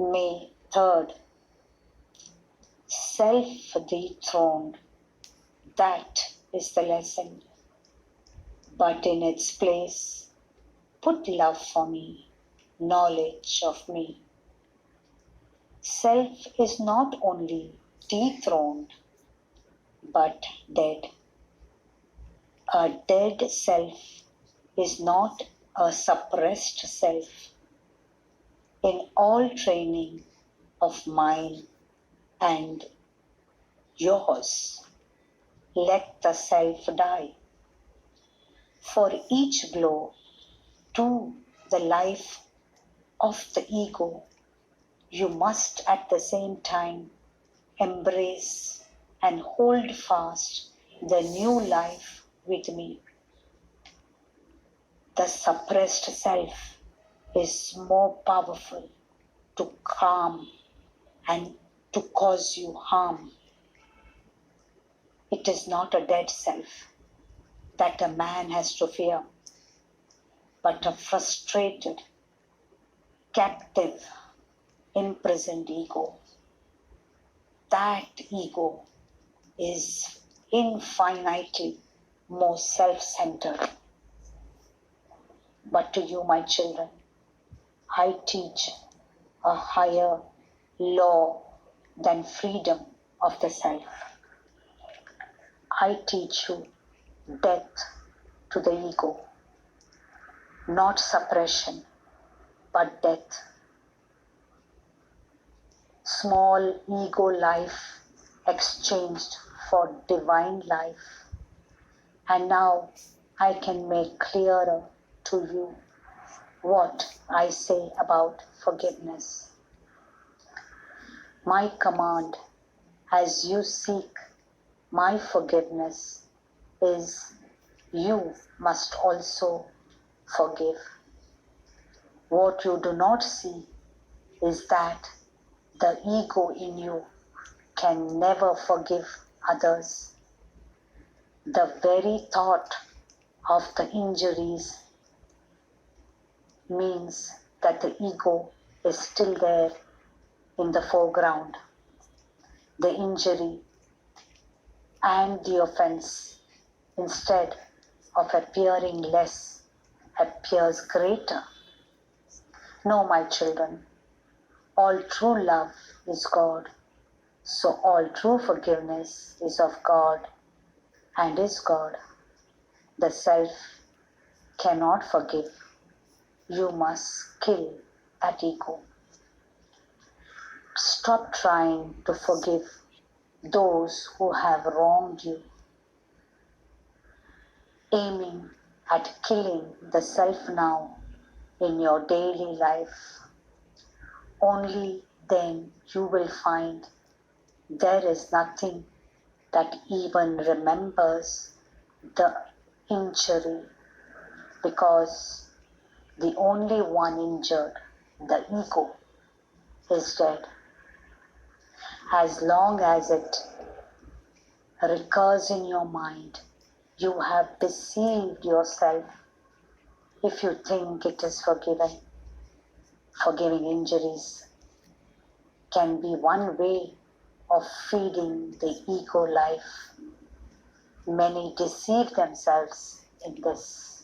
May 3rd. Self-dethroned. That is the lesson. But in its place, put love for me, knowledge of me. Self is not only dethroned, but dead. A dead self is not a suppressed self. In all training of mine and yours, let the self die. For each blow to the life of the ego, you must at the same time embrace and hold fast the new life with me. The suppressed self is more powerful to calm and to cause you harm. It is not a dead self that a man has to fear, but a frustrated, captive, imprisoned ego. That ego is infinitely more self-centered. But to you, my children, I teach a higher law than freedom of the self. I teach you death to the ego, not suppression, but death. Small ego life exchanged for divine life. And now I can make clearer to you what I say about forgiveness. My command as you seek my forgiveness is you must also forgive. What you do not see is that the ego in you can never forgive others. The very thought of the injuries means that the ego is still there in the foreground. The injury and the offense, instead of appearing less, appears greater. No, my children, all true love is God, so all true forgiveness is of God and is God. The self cannot forgive. You must kill that ego. Stop trying to forgive those who have wronged you, aiming at killing the self now in your daily life. Only then you will find there is nothing that even remembers the injury, because the only one injured, the ego, is dead. As long as it recurs in your mind, you have deceived yourself if you think it is forgiven. Forgiving injuries can be one way of feeding the ego life. Many deceive themselves in this.